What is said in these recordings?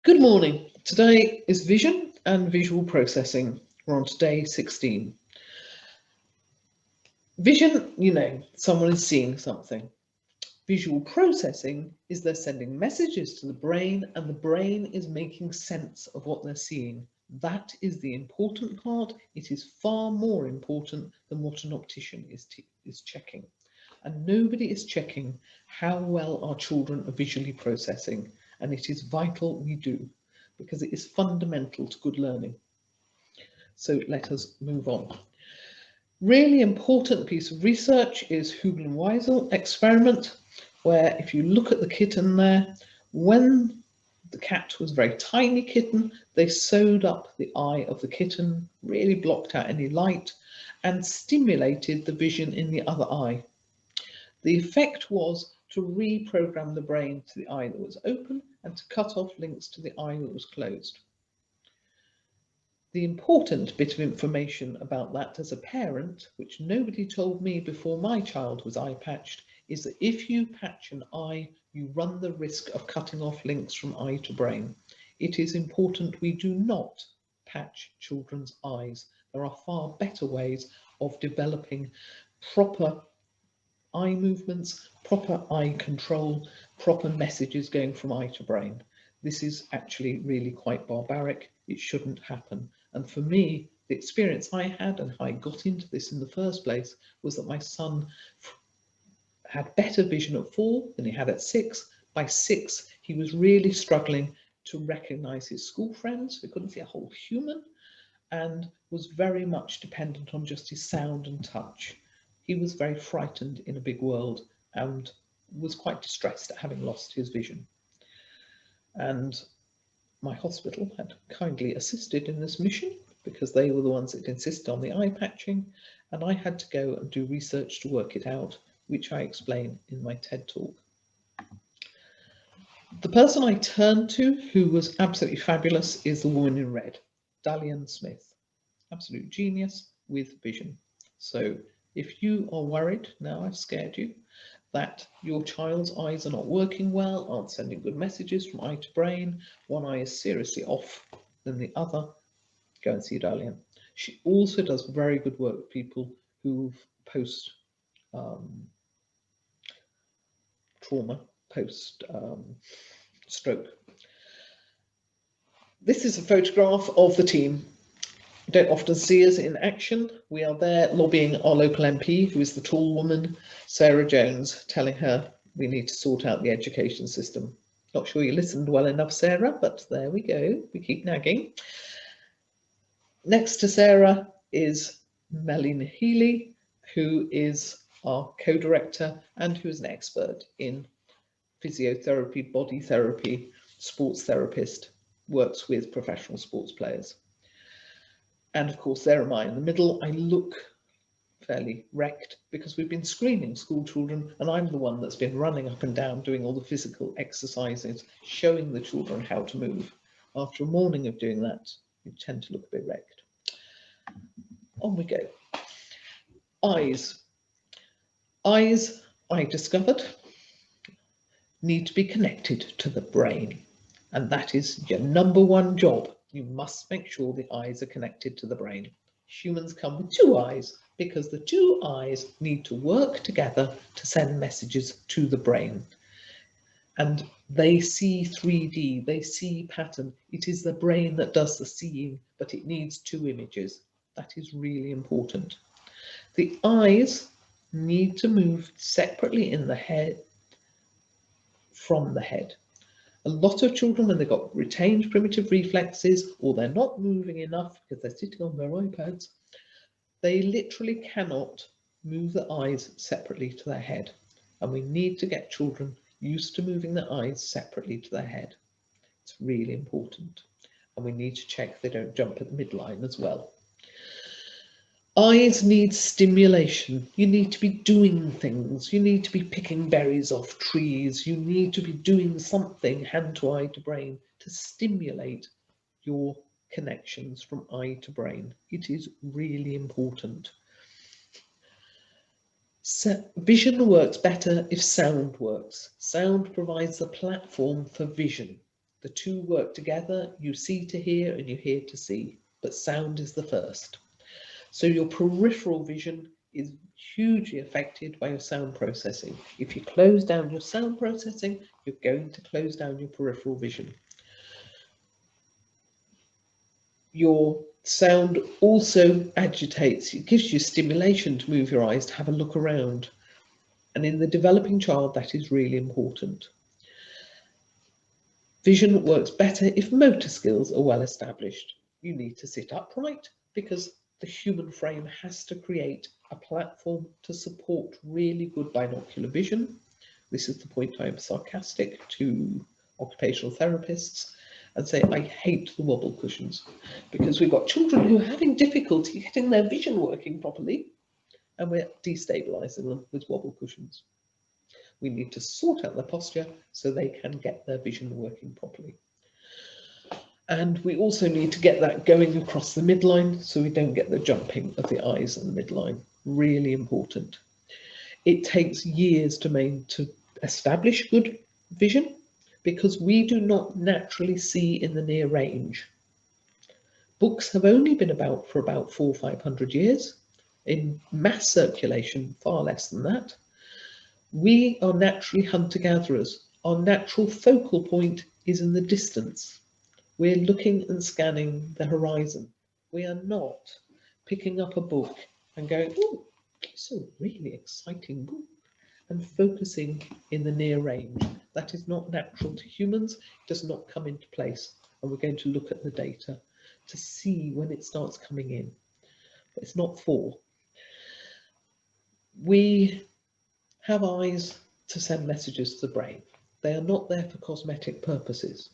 Good morning. Today is vision and visual processing. We're on to day 16. Vision, someone is seeing something. Visual processing is they're sending messages to the brain and the brain is making sense of what they're seeing. That is the important part. It is far more important than what an optician is checking. And nobody is checking how well our children are visually processing. And it is vital we do, because it is fundamental to good learning. So let us move on. Really important piece of research is Hubel and Wiesel experiment, where if you look at the kitten there, when the cat was a very tiny kitten, they sewed up the eye of the kitten, really blocked out any light, and stimulated the vision in the other eye. The effect was to reprogram the brain to the eye that was open and to cut off links to the eye that was closed. The important bit of information about that as a parent, which nobody told me before my child was eye patched, is that if you patch an eye, you run the risk of cutting off links from eye to brain. It is important we do not patch children's eyes. There are far better ways of developing proper eye movements, proper eye control, proper messages going from eye to brain. This is actually really quite barbaric. It shouldn't happen. And for me, the experience I had and how I got into this in the first place was that my son had better vision at 4 than he had at 6. By 6, he was really struggling to recognize his school friends. He couldn't see a whole human and was very much dependent on just his sound and touch. He was very frightened in a big world and was quite distressed at having lost his vision. And my hospital had kindly assisted in this mission because they were the ones that insisted on the eye patching, and I had to go and do research to work it out, which I explain in my TED talk. The person I turned to who was absolutely fabulous is the woman in red, Dalian Smith. Absolute genius with vision. So if you are worried, now I've scared you, that your child's eyes are not working well, aren't sending good messages from eye to brain, one eye is seriously off than the other, go and see Dalian. She also does very good work with people who've post trauma, post stroke. This is a photograph of the team. You don't often see us in action. We are there lobbying our local MP, who is the tall woman, Sarah Jones, telling her we need to sort out the education system. Not sure you listened well enough, Sarah, but there we go. We keep nagging. Next to Sarah is Melina Healy, who is our co-director and who is an expert in physiotherapy, body therapy, sports therapist, works with professional sports players. And of course, there am I in the middle. I look fairly wrecked because we've been screening school children and I'm the one that's been running up and down doing all the physical exercises, showing the children how to move. After a morning of doing that, you tend to look a bit wrecked. On we go. Eyes. Eyes, I discovered, need to be connected to the brain. And that is your number one job. You must make sure the eyes are connected to the brain. Humans come with two eyes because the two eyes need to work together to send messages to the brain. And they see 3D, they see pattern. It is the brain that does the seeing, but it needs two images. That is really important. The eyes need to move separately in the head from the head. A lot of children, when they've got retained primitive reflexes or they're not moving enough because they're sitting on their iPads, they literally cannot move the eyes separately to their head. And we need to get children used to moving their eyes separately to their head. It's really important. And we need to check they don't jump at the midline as well. Eyes need stimulation. You need to be doing things. You need to be picking berries off trees. You need to be doing something hand to eye to brain to stimulate your connections from eye to brain. It is really important. So vision works better if sound works. Sound provides the platform for vision. The two work together. You see to hear and you hear to see, but sound is the first. So your peripheral vision is hugely affected by your sound processing. If you close down your sound processing, you're going to close down your peripheral vision. Your sound also agitates, it gives you stimulation to move your eyes, to have a look around. And in the developing child, that is really important. Vision works better if motor skills are well established. You need to sit upright because the human frame has to create a platform to support really good binocular vision. This is the point I'm sarcastic to occupational therapists and say, I hate the wobble cushions, because we've got children who are having difficulty getting their vision working properly, and we're destabilizing them with wobble cushions. We need to sort out their posture so they can get their vision working properly. And we also need to get that going across the midline so we don't get the jumping of the eyes in the midline. Really important. It takes years to establish good vision because we do not naturally see in the near range. Books have only been about for about 400 or 500 years. In mass circulation, far less than that. We are naturally hunter-gatherers. Our natural focal point is in the distance. We're looking and scanning the horizon. We are not picking up a book and going, oh, it's a really exciting book, and focusing in the near range. That is not natural to humans. It does not come into place. And we're going to look at the data to see when it starts coming in. But it's not for. We have eyes to send messages to the brain. They are not there for cosmetic purposes.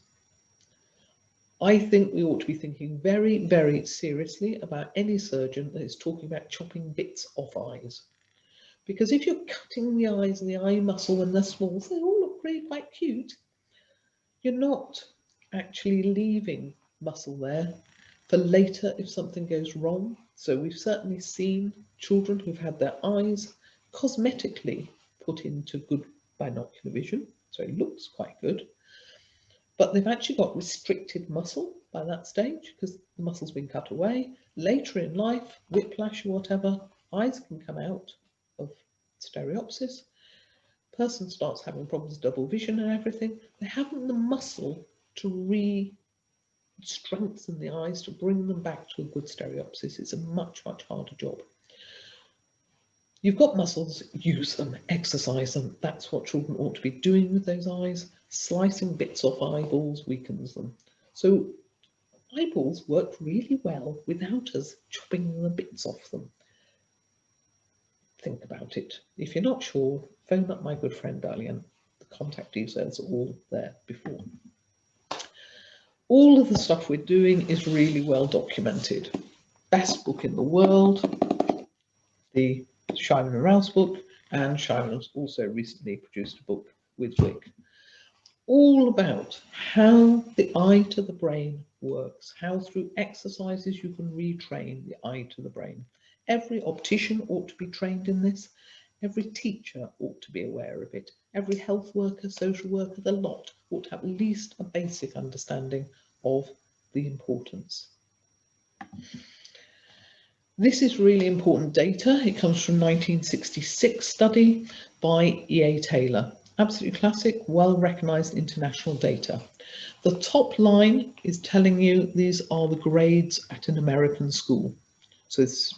I think we ought to be thinking very, very seriously about any surgeon that is talking about chopping bits off eyes. Because if you're cutting the eyes and the eye muscle when they're small, they all look really quite cute. You're not actually leaving muscle there for later if something goes wrong. So we've certainly seen children who've had their eyes cosmetically put into good binocular vision, so it looks quite good, but they've actually got restricted muscle by that stage because the muscle's been cut away. Later in life, whiplash or whatever, eyes can come out of stereopsis. Person starts having problems with double vision and everything. They haven't the muscle to re-strengthen the eyes to bring them back to a good stereopsis. It's a much, much harder job. You've got muscles, use them, exercise them. That's what children ought to be doing with those eyes. Slicing bits off eyeballs weakens them. So eyeballs work really well without us chopping the bits off them. Think about it. If you're not sure, phone up my good friend Diane. The contact details are all there before. All of the stuff we're doing is really well documented. Best book in the world, the Shimon and Rouse book, and Shimon's also recently produced a book with Wick, all about how the eye to the brain works, how through exercises you can retrain the eye to the brain. Every optician ought to be trained in this. Every teacher ought to be aware of it. Every health worker, social worker, the lot ought to have at least a basic understanding of the importance. This is really important data. It comes from 1966 study by E.A. Taylor. Absolutely classic, well-recognised international data. The top line is telling you these are the grades at an American school. So it's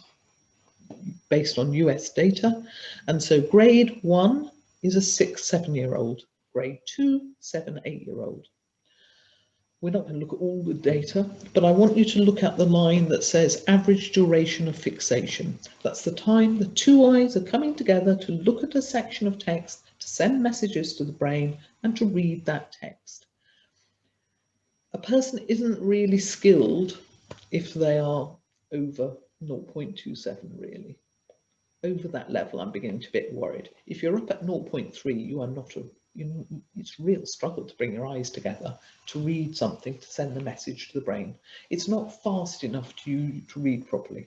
based on US data. And so grade 1 is a 6, 7-year-old. Grade 2, 7, 8-year-old. We're not going to look at all the data, but I want you to look at the line that says average duration of fixation. That's the time the two eyes are coming together to look at a section of text, to send messages to the brain, and to read that text. A person isn't really skilled if they are over 0.27 really. Over that level, I'm beginning to get worried. If you're up at 0.3, you are not it's a real struggle to bring your eyes together to read something, to send the message to the brain. It's not fast enough to you to read properly.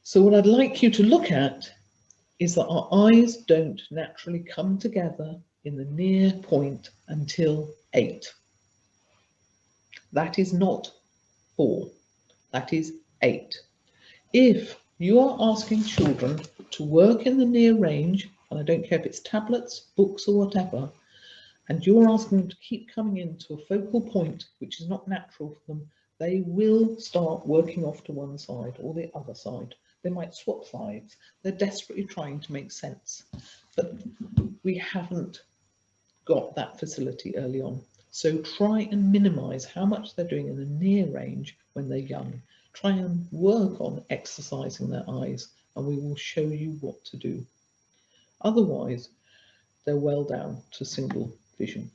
So what I'd like you to look at is that our eyes don't naturally come together in the near point until 8. That is not 4, that is 8. If you are asking children to work in the near range, and I don't care if it's tablets, books or whatever, and you're asking them to keep coming into a focal point which is not natural for them, they will start working off to one side or the other side. They might swap sides. They're desperately trying to make sense. But we haven't got that facility early on. So try and minimise how much they're doing in the near range when they're young. Try and work on exercising their eyes, and we will show you what to do. Otherwise, they're well down to single vision.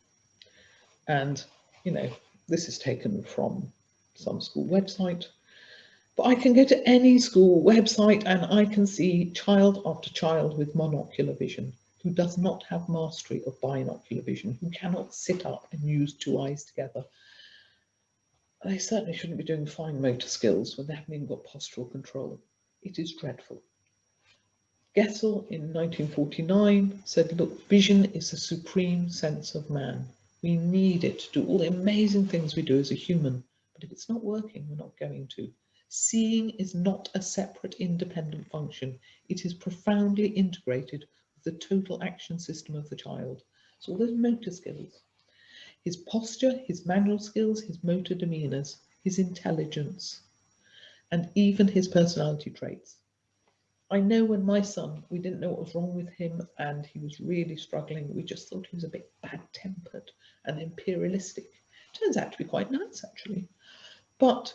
And, you know, this is taken from some school website, but I can go to any school website and I can see child after child with monocular vision who does not have mastery of binocular vision, who cannot sit up and use 2 eyes together. They certainly shouldn't be doing fine motor skills when they haven't even got postural control. It is dreadful. Gessel in 1949 said, look, vision is the supreme sense of man. We need it to do all the amazing things we do as a human, but if it's not working, we're not going to. Seeing is not a separate independent function. It is profoundly integrated with the total action system of the child. So all those motor skills, his posture, his manual skills, his motor demeanours, his intelligence, and even his personality traits. I know when my son, we didn't know what was wrong with him and he was really struggling. We just thought he was a bit bad-tempered and imperialistic. Turns out to be quite nice, actually. But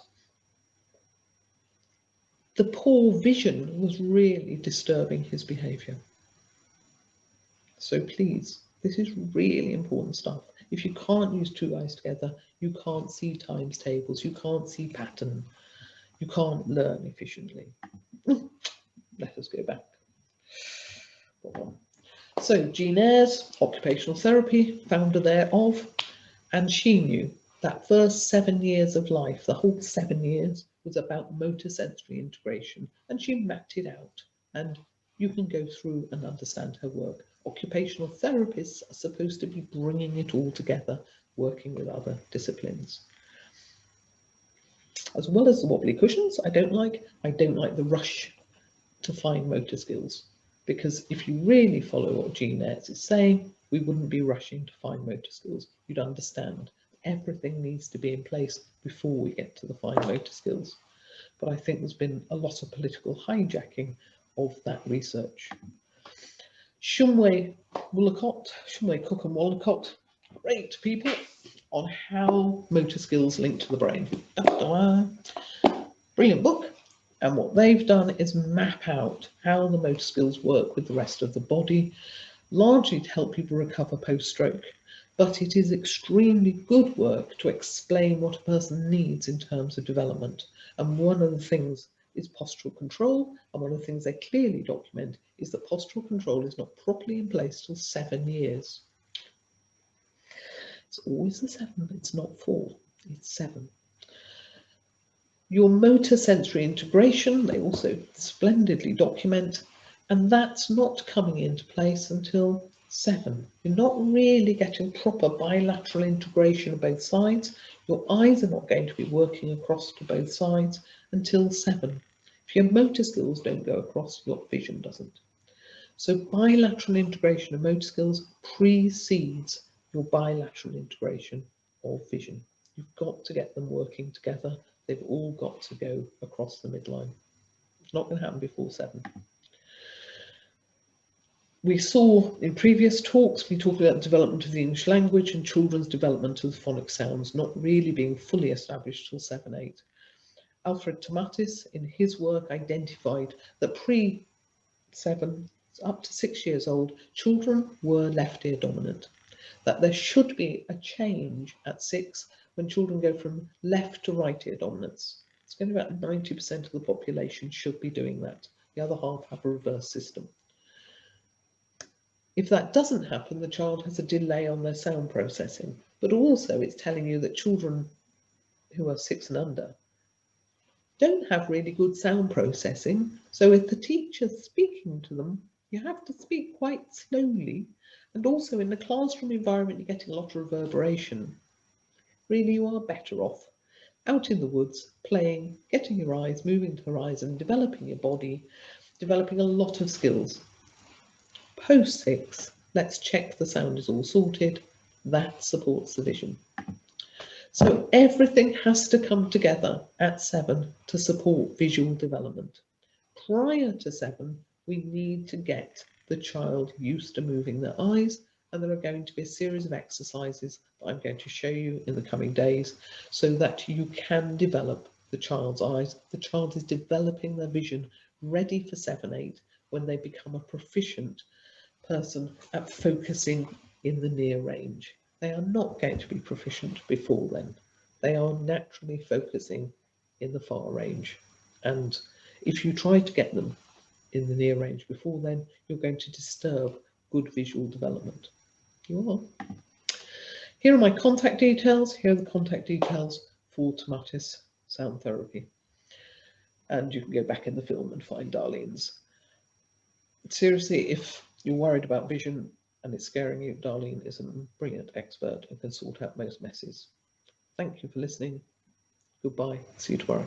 the poor vision was really disturbing his behaviour. So please, this is really important stuff. If you can't use 2 eyes together, you can't see times tables, you can't see pattern, you can't learn efficiently. Let us go back. So Jean Ayres, occupational therapy, founder thereof, and she knew that first 7 years of life, the whole 7 years, was about motor sensory integration, and she mapped it out. And you can go through and understand her work. Occupational therapists are supposed to be bringing it all together, working with other disciplines. As well as the wobbly cushions, I don't like the rush to fine motor skills. Because if you really follow what Jean Ayres is saying, we wouldn't be rushing to fine motor skills. You'd understand everything needs to be in place before we get to the fine motor skills. But I think there's been a lot of political hijacking of that research. Shumway Cook and Wallacott, great people on how motor skills link to the brain. Brilliant book. And what they've done is map out how the motor skills work with the rest of the body, largely to help people recover post-stroke. But it is extremely good work to explain what a person needs in terms of development. And one of the things is postural control. And one of the things they clearly document is that postural control is not properly in place till 7 years. It's always the 7, it's not 4, it's 7. Your motor sensory integration, they also splendidly document, and that's not coming into place until 7. You're not really getting proper bilateral integration of both sides. Your eyes are not going to be working across to both sides until 7. If your motor skills don't go across, your vision doesn't. So bilateral integration of motor skills precedes your bilateral integration of vision. You've got to get them working together. They've all got to go across the midline. It's not going to happen before 7. We saw in previous talks, we talked about the development of the English language and children's development of the phonic sounds not really being fully established till 7, 8. Alfred Tomatis, in his work, identified that pre-7, up to 6 years old, children were left ear dominant, that there should be a change at 6 when children go from left to right ear dominance. It's going to be about 90% of the population should be doing that. The other half have a reverse system. If that doesn't happen, the child has a delay on their sound processing, but also it's telling you that children who are 6 and under don't have really good sound processing. So if the teacher's speaking to them, you have to speak quite slowly. And also in the classroom environment, you're getting a lot of reverberation. Really, you are better off out in the woods, playing, getting your eyes moving to the horizon, developing your body, developing a lot of skills. Post 6, let's check the sound is all sorted. That supports the vision. So everything has to come together at 7 to support visual development. Prior to 7, we need to get the child used to moving their eyes, and there are going to be a series of exercises that I'm going to show you in the coming days so that you can develop the child's eyes. The child is developing their vision ready for 7-8 when they become a proficient person at focusing in the near range. They are not going to be proficient before then. They are naturally focusing in the far range. And if you try to get them in the near range before then, you're going to disturb good visual development. You are. Here are my contact details. Here are the contact details for Tomatis Sound Therapy. And you can go back in the film and find Darlene's. Seriously, if you're worried about vision and it's scaring you, Darlene is a brilliant expert and can sort out most messes. Thank you for listening. Goodbye. See you tomorrow.